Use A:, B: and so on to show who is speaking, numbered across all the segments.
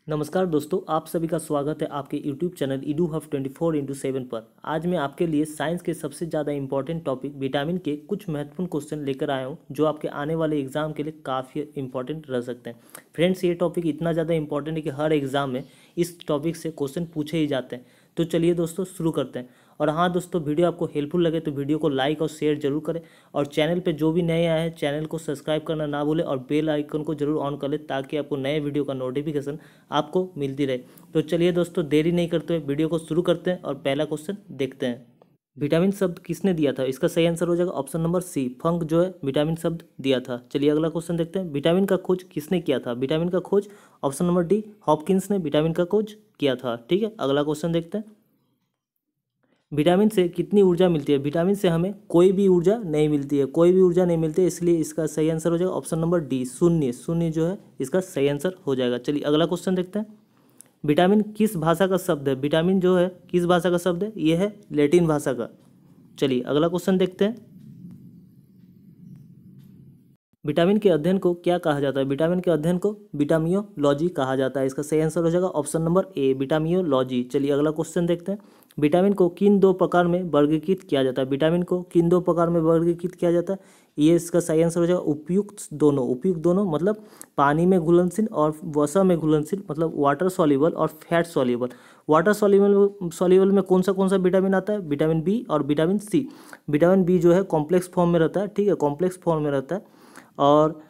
A: नमस्कार दोस्तों, आप सभी का स्वागत है आपके YouTube channel Edu hub 24x7 पर। आज मैं आपके लिए साइंस के सबसे ज़्यादा इंपॉर्टेंट टॉपिक विटामिन के कुछ महत्वपूर्ण क्वेश्चन लेकर आया हूं, जो आपके आने वाले एग्जाम के लिए काफ़ी इंपॉर्टेंट रह सकते हैं। फ्रेंड्स, ये टॉपिक इतना ज़्यादा इंपॉर्टेंट है कि हर एग्जाम में इस टॉपिक से क्वेश्चन पूछे ही जाते हैं। तो चलिए दोस्तों शुरू करते हैं। और हाँ दोस्तों, वीडियो आपको हेल्पफुल लगे तो वीडियो को लाइक और शेयर जरूर करें, और चैनल पे जो भी नए आए हैं चैनल को सब्सक्राइब करना ना भूलें और बेल आइकन को जरूर ऑन कर लें, ताकि आपको नए वीडियो का नोटिफिकेशन आपको मिलती रहे। तो चलिए दोस्तों, देरी नहीं करते हुए वीडियो को शुरू करते हैं और पहला क्वेश्चन देखते हैं। विटामिन शब्द किसने दिया था? इसका सही आंसर हो जाएगा ऑप्शन नंबर सी, फंक जो है विटामिन शब्द दिया था। चलिए अगला क्वेश्चन देखते हैं। विटामिन का खोज किसने किया था? विटामिन का खोज ऑप्शन नंबर डी, हॉपकिंस ने विटामिन का खोज किया था। ठीक है, अगला क्वेश्चन देखते हैं। विटामिन से कितनी ऊर्जा मिलती है? विटामिन से हमें कोई भी ऊर्जा नहीं मिलती है, कोई भी ऊर्जा नहीं मिलती है, इसलिए इसका सही आंसर हो जाएगा ऑप्शन नंबर डी, शून्य। शून्य जो है इसका सही आंसर हो जाएगा। चलिए अगला क्वेश्चन देखते हैं। विटामिन किस भाषा का शब्द है? विटामिन जो है किस भाषा का शब्द है? यह है लैटिन भाषा का। चलिए अगला क्वेश्चन देखते हैं। विटामिन के अध्ययन को क्या कहा जाता है? विटामिन के अध्ययन को विटामियोलॉजी कहा जाता है। इसका सही आंसर हो जाएगा ऑप्शन नंबर ए, विटामियोलॉजी। चलिए अगला क्वेश्चन देखते हैं। विटामिन को किन दो प्रकार में वर्गीकृत किया जाता है? विटामिन को किन दो प्रकार में वर्गीकृत किया जाता है? ये इसका सही आंसर हो जाएगा उपयुक्त दोनों। उपयुक्त दोनों मतलब पानी में घुलनशील और वसा में घुलनशील, मतलब वाटर सॉल्युबल और फैट सॉल्युबल। वाटर सॉल्युबल में कौन सा विटामिन आता है? विटामिन बी और विटामिन सी। विटामिन बी जो है कॉम्प्लेक्स फॉर्म में रहता है, ठीक है, कॉम्प्लेक्स फॉर्म में रहता है। और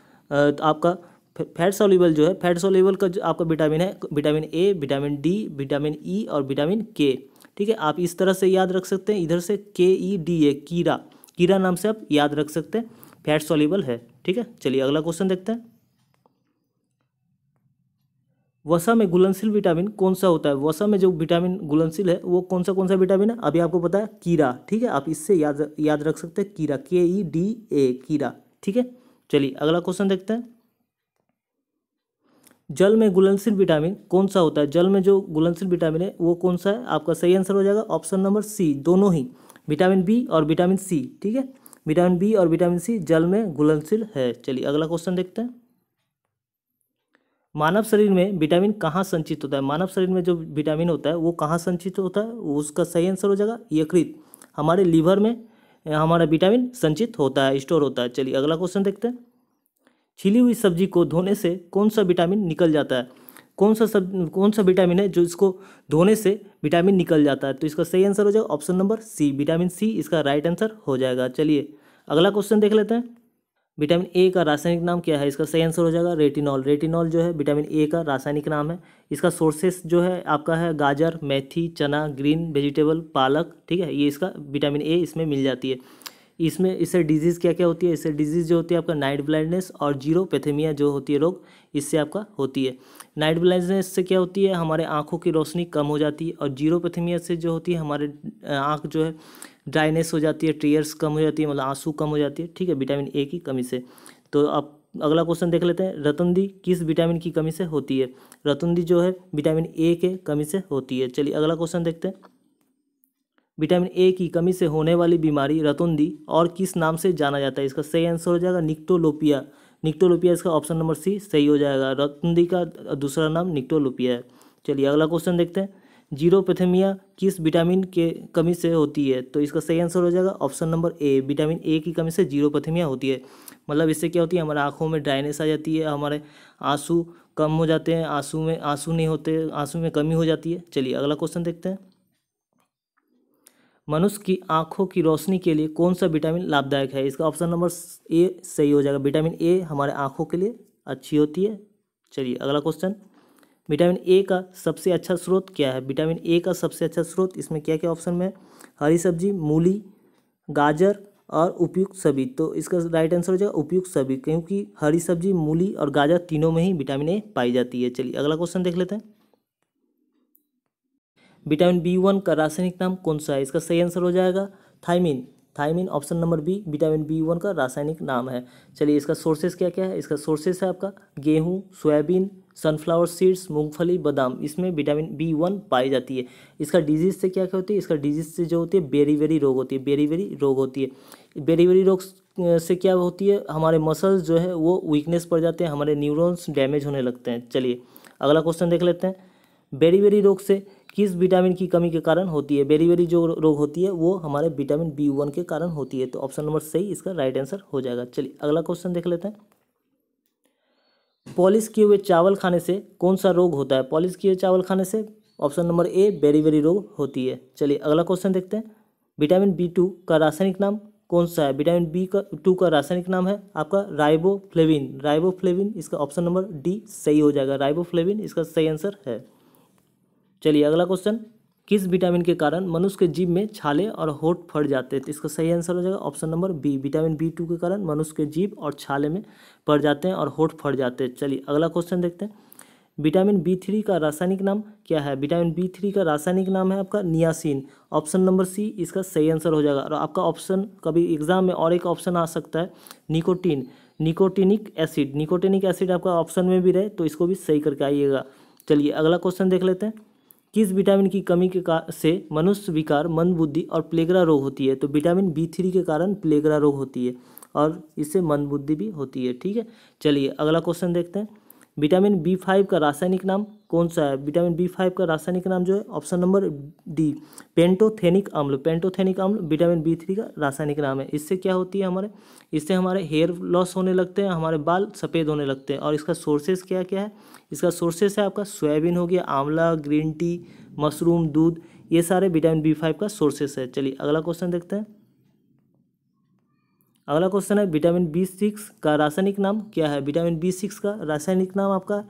A: आपका फैट सॉल्युबल जो है, फैट सॉल्युबल का जो आपका विटामिन है, vitamin A, vitamin D, vitamin E और विटामिन के। ठीक है, आप इस तरह से याद रख सकते हैं, इधर से KEDA, कीरा, कीरा नाम से आप याद रख सकते हैं, फैट सॉल्युबल है। ठीक है, चलिए अगला क्वेश्चन देखते हैं। वसा में घुलनशील विटामिन कौन सा होता है? वसा में जो विटामिन घुलनशील है वो कौन सा विटामिन है? अभी आपको पता है कीरा। ठीक है, आप इससे याद रख सकते हैं, कीरा, KEDA, कीरा। ठीक है, चलिए अगला क्वेश्चन देखते हैं। जल में घुलनशील विटामिन कौन सा होता है? जल में जो घुलनशील विटामिन है वो कौन सा है? आपका सही आंसर हो जाएगा ऑप्शन नंबर सी, दोनों ही, विटामिन बी और विटामिन सी। ठीक है, विटामिन बी और विटामिन सी जल में घुलनशील है। चलिए अगला क्वेश्चन देखते हैं। मानव शरीर में विटामिन कहाँ संचित होता है? मानव शरीर में जो विटामिन होता है वो कहाँ संचित होता है? उसका सही आंसर हो जाएगा यकृत, हमारे लीवर में हमारा विटामिन संचित होता है, स्टोर होता है। चलिए अगला क्वेश्चन देखते हैं। छिली हुई सब्जी को धोने से कौन सा विटामिन निकल जाता है? कौन सा विटामिन है जो इसको धोने से विटामिन निकल जाता है? तो इसका सही आंसर हो जाएगा option number C, vitamin C इसका राइट आंसर हो जाएगा। चलिए अगला क्वेश्चन देख लेते हैं। विटामिन ए का रासायनिक नाम क्या है? इसका सही आंसर हो जाएगा रेटिनॉल। रेटिनॉल जो है विटामिन ए का रासायनिक नाम है। इसका सोर्सेस जो है आपका है गाजर, मेथी, चना, ग्रीन वेजिटेबल, पालक। ठीक है, ये इसका विटामिन ए इसमें मिल जाती है। इसमें इससे डिजीज़ क्या क्या होती है? इससे डिजीज़ जो होती है आपका नाइट ब्लाइंडनेस और जीरोपैथेमिया जो होती है रोग, इससे आपका होती है। नाइट ब्लाइंडनेस से क्या होती है? हमारे आँखों की रोशनी कम हो जाती है, और जीरोपैथेमिया से जो होती है हमारे आँख जो है ड्राइनेस हो जाती है, टीयर्स कम हो जाती है, मतलब आंसू कम हो जाती है। ठीक है, विटामिन ए की कमी से। तो आप अगला क्वेश्चन देख लेते हैं। रतुंदी किस विटामिन की कमी से होती है? रतुंदी जो है विटामिन ए के कमी से होती है। चलिए अगला क्वेश्चन देखते हैं। विटामिन ए की कमी से होने वाली बीमारी रतुंदी और किस नाम से जाना जाता है? इसका सही आंसर हो जाएगा निक्टोलोपिया। निक्टोलोपिया इसका ऑप्शन नंबर सी सही हो जाएगा। रतुंदी का दूसरा नाम निक्टोलोपिया है। चलिए अगला क्वेश्चन देखते हैं। जीरोपैथेमिया किस विटामिन के कमी से होती है? तो इसका सही आंसर हो जाएगा option number A, vitamin A की कमी से जीरोपैथेमिया होती है। मतलब इससे क्या होती है? हमारे आँखों में ड्राइनेस आ जाती है, हमारे आंसू कम हो जाते हैं, आंसू नहीं होते, आंसू में कमी हो जाती है। चलिए अगला क्वेश्चन देखते हैं। मनुष्य की आंखों की रोशनी के लिए कौन सा विटामिन लाभदायक है? इसका ऑप्शन नंबर ए सही हो जाएगा। विटामिन ए हमारे आंखों के लिए अच्छी होती है। चलिए अगला क्वेश्चन। विटामिन ए का सबसे अच्छा स्रोत क्या है? विटामिन ए का सबसे अच्छा स्रोत इसमें क्या क्या ऑप्शन में है? हरी सब्जी, मूली, गाजर और उपयुक्त सभी। तो इसका राइट आंसर हो जाएगा उपयुक्त सभी, क्योंकि हरी सब्जी, मूली और गाजर तीनों में ही विटामिन ए पाई जाती है। चलिए अगला क्वेश्चन देख लेते हैं। विटामिन B1 का रासायनिक नाम कौन सा है? इसका सही आंसर हो जाएगा thiamine. Thiamine option number B, vitamin B1 का रासायनिक नाम है। चलिए इसका सोर्सेस क्या क्या है? इसका सोर्सेस है आपका गेहूं, सोयाबीन, सनफ्लावर सीड्स, मूंगफली, बादाम। इसमें विटामिन B1 पाई जाती है। इसका डिजीज से क्या क्या होती है? इसका डिजीज से जो होती है बेरी रोग होती है, बेरी रोग होती है। बेरी रोग से क्या होती है? हमारे मसल्स जो है वो वीकनेस पड़ जाते हैं, हमारे न्यूरॉन्स डैमेज होने लगते हैं। चलिए अगला क्वेश्चन देख लेते हैं, बेरी रोग से किस विटामिन की कमी के कारण होती है? बेरी जो रोग होती है वो हमारे विटामिन B1 के कारण होती है। तो ऑप्शन नंबर सही इसका राइट आंसर हो जाएगा। चलिए अगला क्वेश्चन देख लेते हैं, पॉलिश किए हुए चावल खाने से कौन सा रोग होता है? पॉलिश किए हुए चावल खाने से ऑप्शन नंबर ए बेरी रोग होती है। चलिए अगला क्वेश्चन देखते हैं, विटामिन B2 का रासायनिक नाम कौन सा है? विटामिन B2 का रासायनिक नाम है आपका राइबोफ्लेविन। इसका ऑप्शन नंबर डी सही हो जाएगा, राइबोफ्लेविन इसका सही आंसर है। चलिए अगला क्वेश्चन, किस विटामिन के कारण मनुष्य के जीभ में छाले और होंठ फट जाते हैं? तो इसका सही आंसर हो जाएगा option number B, vitamin B2 के कारण मनुष्य के जीभ और छाले में पड़ जाते हैं और होंठ फट जाते हैं। चलिए अगला क्वेश्चन देखते हैं, विटामिन B3 का रासायनिक नाम क्या है? विटामिन B3 का रासायनिक नाम है आपका नियासिन। ऑप्शन नंबर सी इसका सही आंसर हो जाएगा। और आपका ऑप्शन कभी एग्जाम में और एक ऑप्शन आ सकता है निकोटिनिक एसिड आपका ऑप्शन में भी रहे तो इसको भी सही करके आइएगा। चलिए अगला क्वेश्चन देख लेते हैं, किस विटामिन की कमी के से मनुष्य विकार, मंदबुद्धि और प्लेगरा रोग होती है? तो विटामिन B3 के कारण प्लेगरा रोग होती है और इससे मंदबुद्धि भी होती है। ठीक है, चलिए अगला क्वेश्चन देखते हैं, विटामिन B5 का रासायनिक नाम कौन सा है? विटामिन B5 का रासायनिक नाम जो है ऑप्शन नंबर डी, पेंटोथेनिक अम्ल विटामिन B3 का रासायनिक नाम है। इससे क्या होती है इससे हमारे हेयर लॉस होने लगते हैं, हमारे बाल सफ़ेद होने लगते हैं। और इसका सोर्सेस क्या क्या है? इसका सोर्सेस है आपका सोयाबीन हो गया, आंवला, ग्रीन टी, मशरूम, दूध, ये सारे विटामिन B5 का सोर्सेस है। चलिए अगला क्वेश्चन देखते हैं, अगला क्वेश्चन है, विटामिन B6 का रासायनिक नाम क्या है? विटामिन B6 का रासायनिक नाम आपका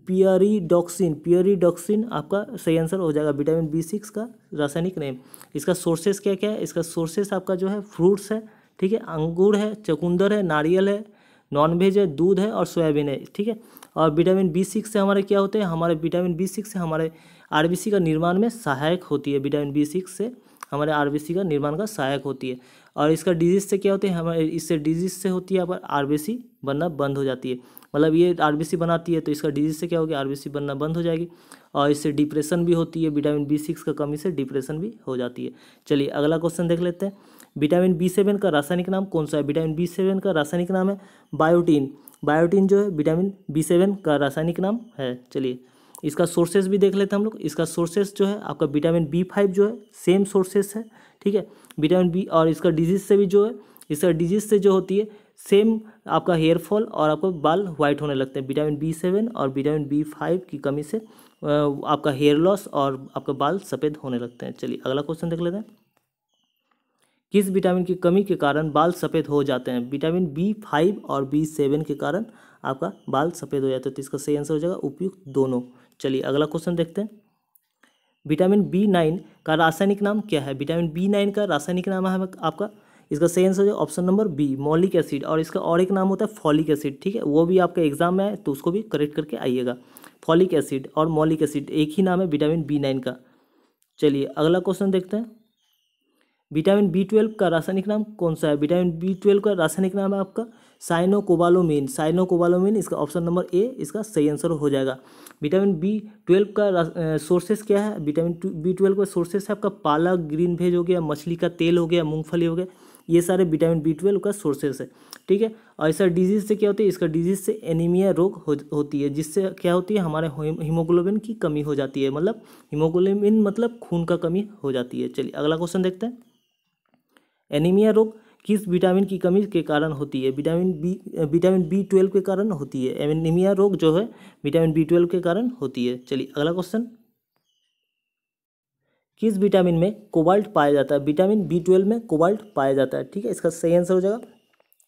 A: पियरिडॉक्सिन आपका सही आंसर हो जाएगा, विटामिन B6 का रासायनिक नेम। इसका सोर्सेस क्या क्या है? इसका सोर्सेस आपका जो है फ्रूट्स है, ठीक है, अंगूर है, चुकंदर है, नारियल है, नॉनवेज है, दूध है और सोयाबीन है। ठीक है, और विटामिन B6 से हमारे क्या होते हैं? हमारे विटामिन B6 से हमारे RBC का निर्माण में सहायक होती है। विटामिन B6 से हमारे RBC का निर्माण का सहायक होती है। और इसका डिजीज से क्या होते हैं? हमारे इससे डिजीज से होती है पर RBC बनना बंद हो जाती है। मतलब ये RBC बनाती है तो इसका डिजीज से क्या होगी? RBC बनना बंद हो जाएगी। और इससे डिप्रेशन भी होती है, विटामिन B6 का कमी से डिप्रेशन भी हो जाती है। चलिए अगला क्वेश्चन देख लेते हैं, विटामिन B7 का रासायनिक नाम कौन सा है? विटामिन B7 का रासायनिक नाम है बायोटीन जो है विटामिन B7 का रासायनिक नाम है। चलिए इसका सोर्सेस भी देख लेते हैं हम लोग। इसका सोर्सेस जो है आपका विटामिन B5 जो है सेम सोर्सेस है, ठीक है, विटामिन B। और इसका डिजीज से भी जो है, इसका डिजीज से जो होती है सेम आपका हेयर फॉल और आपको बाल वाइट होने लगते हैं। विटामिन B7 और विटामिन B5 की कमी से आपका हेयर लॉस और आपका बाल सफ़ेद होने लगते हैं। चलिए अगला क्वेश्चन देख लेते हैं, किस विटामिन की कमी के कारण बाल सफ़ेद हो जाते हैं? विटामिन B5 और B7 के कारण आपका बाल सफ़ेद हो जाता है। तो इसका सही आंसर हो जाएगा उपयुक्त दोनों। चलिए अगला क्वेश्चन देखते हैं, विटामिन B9 का रासायनिक नाम क्या है? विटामिन B9 का रासायनिक नाम है आपका, इसका सही आंसर हो जाएगा ऑप्शन नंबर बी, मौलिक एसिड। और इसका और एक नाम होता है फॉलिक एसिड। ठीक है, वो भी आपके एग्जाम में आए तो उसको भी करेक्ट करके आइएगा। फॉलिक एसिड और मौलिक एसिड एक ही नाम है विटामिन B9 का। चलिए अगला क्वेश्चन देखते हैं, विटामिन B12 का रासायनिक नाम कौन सा है? विटामिन B12 का रासायनिक नाम है आपका साइनोकोबालोमिन। इसका ऑप्शन नंबर ए इसका सही आंसर हो जाएगा। विटामिन B12 का सोर्सेस क्या है? विटामिन B12 का सोर्सेस है आपका पालक, ग्रीन वेज हो गया, मछली का तेल हो गया, मूंगफली हो गया, ये सारे विटामिन B12 का सोर्सेस है। ठीक है, और इसका डिजीज से क्या होती है? इसका डिजीज से एनीमिया रोग होती है, जिससे क्या होती है? हमारे हीमोग्लोबिन की कमी हो जाती है। मतलब हीमोग्लोबिन मतलब खून का कमी हो जाती है। चलिए अगला क्वेश्चन देखते हैं, एनीमिया रोग किस विटामिन की कमी के कारण होती है? विटामिन B12 के कारण होती है। एनीमिया रोग जो है विटामिन B12 के कारण होती है। चलिए अगला क्वेश्चन, किस विटामिन में कोबाल्ट पाया जाता है? विटामिन B12 में कोबाल्ट पाया जाता है। ठीक है, इसका सही आंसर हो जाएगा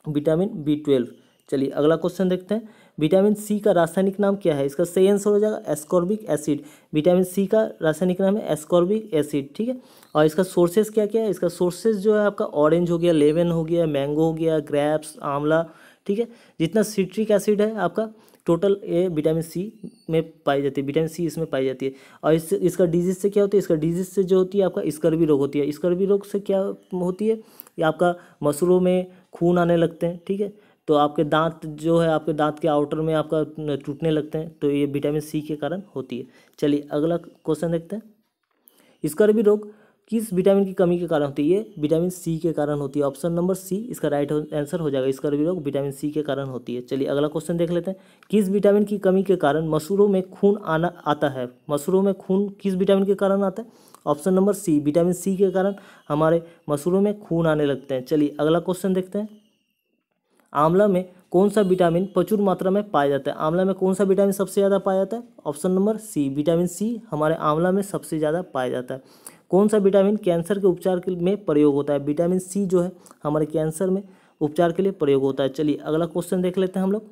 A: विटामिन B12। चलिए अगला क्वेश्चन देखते हैं, विटामिन C का रासायनिक नाम क्या है? इसका सही आंसर हो जाएगा एस्कॉर्बिक एसिड। विटामिन C का रासायनिक नाम है एस्कॉर्बिक एसिड। ठीक है, और इसका सोर्सेज क्या क्या है? इसका सोर्सेज जो है आपका ऑरेंज हो गया, लेमन हो गया, मैंगो हो गया, ग्रेप्स, आंवला, ठीक है, जितना सिट्रिक एसिड है आपका टोटल ये विटामिन C में पाई जाती है, विटामिन C इसमें पाई जाती है। और इसका डिजीज से क्या होती है? इसका डिजीज से जो होती है आपका स्कर्वी रोग होती है। स्कर्वी रोग से क्या होती है? ये आपका मसूड़ों में खून आने लगते हैं। ठीक है, तो आपके दांत जो है आपके दांत के आउटर में आपका टूटने लगते हैं, तो ये विटामिन C के कारण होती है। चलिए अगला क्वेश्चन देखते हैं, स्कर्वी रोग किस विटामिन की कमी के कारण होती है? ये विटामिन सी के कारण होती है। ऑप्शन नंबर सी इसका राइट आंसर हो जाएगा। स्कर्वी रोग विटामिन सी के कारण होती है। चलिए अगला क्वेश्चन देख लेते हैं। किस विटामिन की कमी के कारण मसूरों में खून आता है? मसूरों में खून किस विटामिन के कारण आता है? Option number C vitamin C के कारण हमारे मसूरों में खून आने लगते हैं। चलिए अगला क्वेश्चन देखते हैं। आंवला में कौन सा विटामिन प्रचुर मात्रा में पाया जाता है? आंवला में कौन सा विटामिन सबसे ज़्यादा पाया जाता है? Option number C vitamin C हमारे आंवला में सबसे ज़्यादा पाया जाता है। कौन सा विटामिन कैंसर के उपचार में प्रयोग होता है? विटामिन सी जो है हमारे कैंसर में उपचार के लिए प्रयोग होता है। चलिए अगला क्वेश्चन देख लेते हैं हम लोग।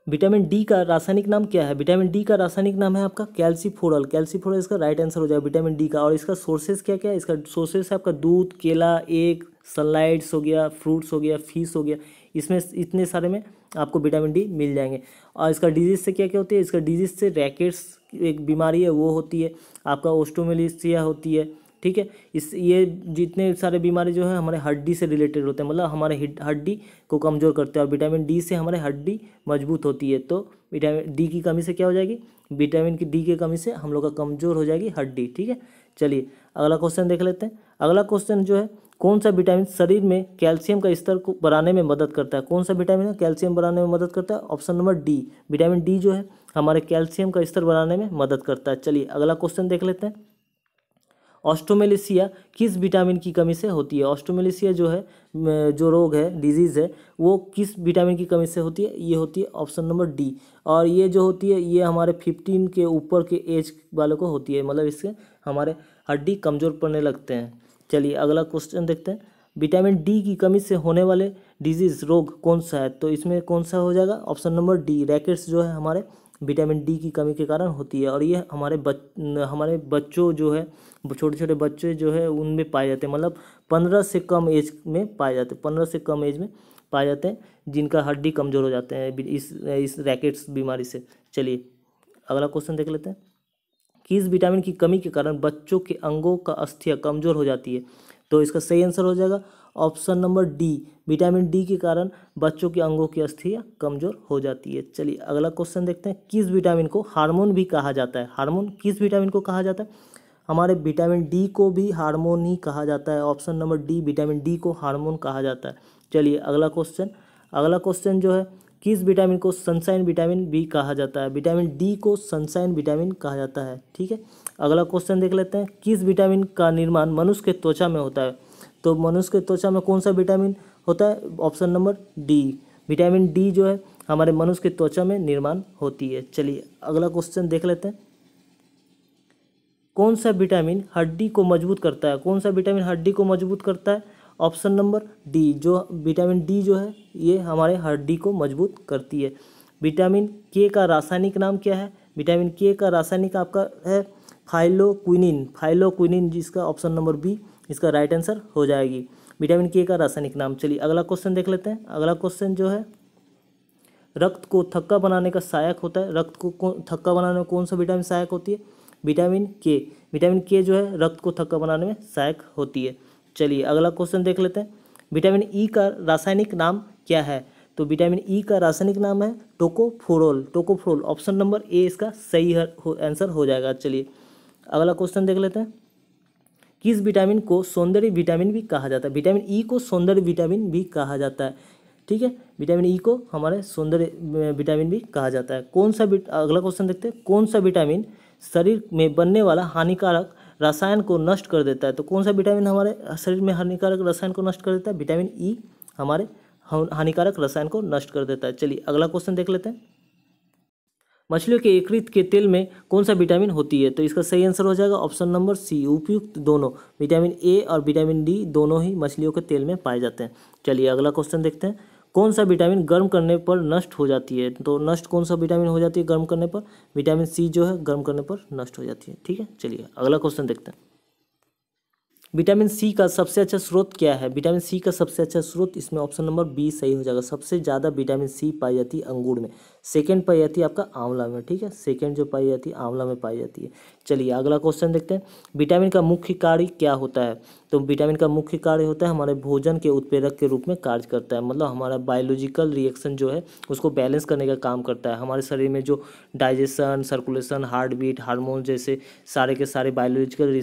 A: विटामिन डी का रासायनिक नाम क्या है? विटामिन डी का रासायनिक नाम है आपका कैल्सीफोरल। कैल्सीफोरल इसका राइट आंसर हो जाएगा विटामिन डी का। और इसका सोर्सेज क्या क्या है? इसका सोर्सेज है आपका दूध, केला, एग, सनलाइट्स हो गया, फ्रूट्स हो गया, फिश हो गया। इसमें इतने सारे में आपको विटामिन डी मिल जाएंगे। और इसका डिजीज से क्या क्या होती है? इसका डिजीज से रैकेट्स एक बीमारी है वो होती है, आपका ओस्टोमेलिसिया होती है। ठीक है, ये जितने सारे बीमारी जो है हमारे हड्डी से रिलेटेड होते हैं, मतलब हमारे हड्डी को कमज़ोर करते हैं। और विटामिन डी से हमारे हड्डी मजबूत होती है। तो विटामिन डी की कमी से क्या हो जाएगी? विटामिन की डी की कमी से हम लोग का कमज़ोर हो जाएगी हड्डी। ठीक है, चलिए अगला क्वेश्चन देख लेते हैं। अगला क्वेश्चन जो है, कौन सा विटामिन शरीर में कैल्शियम का स्तर को बढ़ाने में मदद करता है? कौन सा विटामिन है कैल्शियम बढ़ाने में मदद करता है? Option number D vitamin D जो है हमारे कैल्शियम का स्तर बढ़ाने में मदद करता है। चलिए अगला क्वेश्चन देख लेते हैं। ऑस्टोमेलिसिया किस विटामिन की कमी से होती है? ऑस्टोमेलिसिया जो है जो रोग है, डिजीज़ है, वो किस विटामिन की कमी से होती है? ये होती है ऑप्शन नंबर डी। और ये जो होती है ये हमारे 15 के ऊपर के एज वालों को होती है, मतलब इससे हमारे हड्डी कमज़ोर पड़ने लगते हैं। चलिए अगला क्वेश्चन देखते हैं। विटामिन डी की कमी से होने वाले डिजीज़ रोग कौन सा है? तो इसमें कौन सा हो जाएगा? ऑप्शन नंबर डी रैकेट्स जो है हमारे विटामिन डी की कमी के कारण होती है। और ये हमारे बच्चों जो है, छोटे छोटे बच्चे जो है उनमें पाए जाते हैं, मतलब 15 से कम एज में पाए जाते हैं। 15 से कम एज में पाए जाते हैं जिनका हड्डी कमज़ोर हो जाते हैं इस रैकेट्स बीमारी से। चलिए अगला क्वेश्चन देख लेते हैं। किस विटामिन की कमी के कारण बच्चों के अंगों का अस्थियां कमज़ोर हो जाती है? तो इसका सही आंसर हो जाएगा option number D vitamin D के कारण बच्चों के अंगों की अस्थियां कमज़ोर हो जाती है। चलिए अगला क्वेश्चन देखते हैं। किस विटामिन को हार्मोन भी कहा जाता है? हार्मोन किस विटामिन को कहा जाता है? हमारे विटामिन डी को भी हार्मोन ही कहा जाता है। Option number D vitamin D को हार्मोन कहा जाता है। चलिए अगला क्वेश्चन जो है, किस विटामिन को सनशाइन विटामिन भी कहा जाता है? विटामिन डी को सनशाइन विटामिन कहा जाता है। ठीक है, अगला क्वेश्चन देख लेते हैं। किस विटामिन का निर्माण मनुष्य के त्वचा में होता है? तो मनुष्य के त्वचा में कौन सा विटामिन होता है? Option number D vitamin D जो है हमारे मनुष्य के त्वचा में निर्माण होती है। चलिए अगला क्वेश्चन देख लेते हैं। कौन सा विटामिन हड्डी को मजबूत करता है? कौन सा विटामिन हड्डी को मजबूत करता है? ऑप्शन नंबर डी जो विटामिन डी जो है ये हमारे हड्डी को मजबूत करती है। विटामिन के का रासायनिक नाम क्या है? विटामिन के का रासायनिक आपका है फाइलोक्विनिन जिसका ऑप्शन नंबर बी इसका राइट आंसर हो जाएगी। विटामिन के का रासायनिक नाम। चलिए अगला क्वेश्चन देख लेते हैं। अगला क्वेश्चन जो है, रक्त को थक्का बनाने का सहायक होता है। रक्त को थक्का बनाने में कौन सा विटामिन सहायक होती है? विटामिन के। विटामिन के जो है रक्त को थक्का बनाने में सहायक होती है। चलिए अगला क्वेश्चन देख लेते हैं। विटामिन ई का रासायनिक नाम क्या है? तो विटामिन ई का रासायनिक नाम है टोकोफेरोल। ऑप्शन नंबर ए इसका सही आंसर हो जाएगा। चलिए अगला क्वेश्चन देख लेते हैं। किस विटामिन को सौंदर्य विटामिन भी कहा जाता है? विटामिन ई को सौंदर्य विटामिन भी कहा जाता है। ठीक है, विटामिन ई को हमारे सौंदर्य विटामिन भी कहा जाता है। अगला क्वेश्चन देखते हैं। कौन सा विटामिन शरीर में बनने वाला हानिकारक रसायन को नष्ट कर देता है? तो कौन सा विटामिन हमारे शरीर में हानिकारक रसायन को नष्ट कर देता है? विटामिन ई हमारे हानिकारक रसायन को नष्ट कर देता है। चलिए अगला क्वेश्चन देख लेते हैं। मछलियों के यकृत के तेल में कौन सा विटामिन होती है? तो इसका सही आंसर हो जाएगा ऑप्शन नंबर सी उपयुक्त दोनों। विटामिन ए और विटामिन डी दोनों ही मछलियों के तेल में पाए जाते हैं। चलिए अगला क्वेश्चन देखते हैं। कौन सा विटामिन गर्म करने पर नष्ट हो जाती है? तो नष्ट कौन सा विटामिन हो जाती है गर्म करने पर? विटामिन सी जो है गर्म करने पर नष्ट हो जाती है। ठीक है, चलिए अगला क्वेश्चन देखते हैं। विटामिन सी का सबसे अच्छा स्रोत क्या है? विटामिन सी का सबसे अच्छा स्रोत इसमें ऑप्शन नंबर बी सही हो जाएगा। सबसे ज़्यादा विटामिन सी पाई जाती है अंगूर में। सेकेंड पाई जाती है आपका आंवला में, ठीक है, सेकेंड जो पाई जाती है आंवला में पाई जाती है। चलिए अगला क्वेश्चन देखते हैं, विटामिन का मुख्य कार्य क्या होता है। तो विटामिन का मुख्य कार्य होता है हमारे भोजन के उत्प्रेरक के रूप में कार्य करता है, मतलब हमारा बायोलॉजिकल रिएक्शन जो है उसको बैलेंस करने का काम करता है। हमारे शरीर में जो digestion, circulation, heart beat, hormone जैसे सारे के सारे बायोलॉजिकल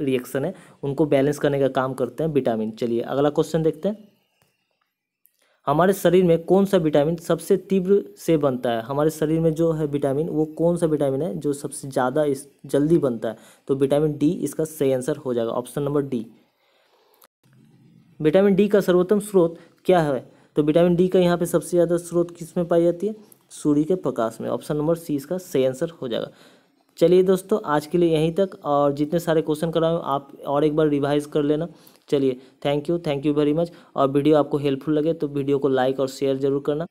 A: रिएक्शन है उनको बैलेंस करने का काम करते हैं विटामिन। चलिए अगला क्वेश्चन देखते हैं, हमारे शरीर में कौन सा विटामिन सबसे तीव्र से बनता है। हमारे शरीर में जो है विटामिन वो कौन सा विटामिन है जो सबसे ज़्यादा इस जल्दी बनता है। तो विटामिन डी इसका सही आंसर हो जाएगा, option number D. Vitamin D का सर्वोत्तम स्रोत क्या है। तो विटामिन डी का यहाँ पे सबसे ज़्यादा स्रोत किस में पाई जाती है, सूर्य के प्रकाश में, ऑप्शन नंबर सी इसका सही आंसर हो जाएगा। चलिए दोस्तों आज के लिए यहीं तक, और जितने सारे क्वेश्चन कराए आप और एक बार रिवाइज कर लेना। चलिए थैंक यू वेरी मच। और वीडियो आपको हेल्पफुल लगे तो वीडियो को लाइक और शेयर जरूर करना।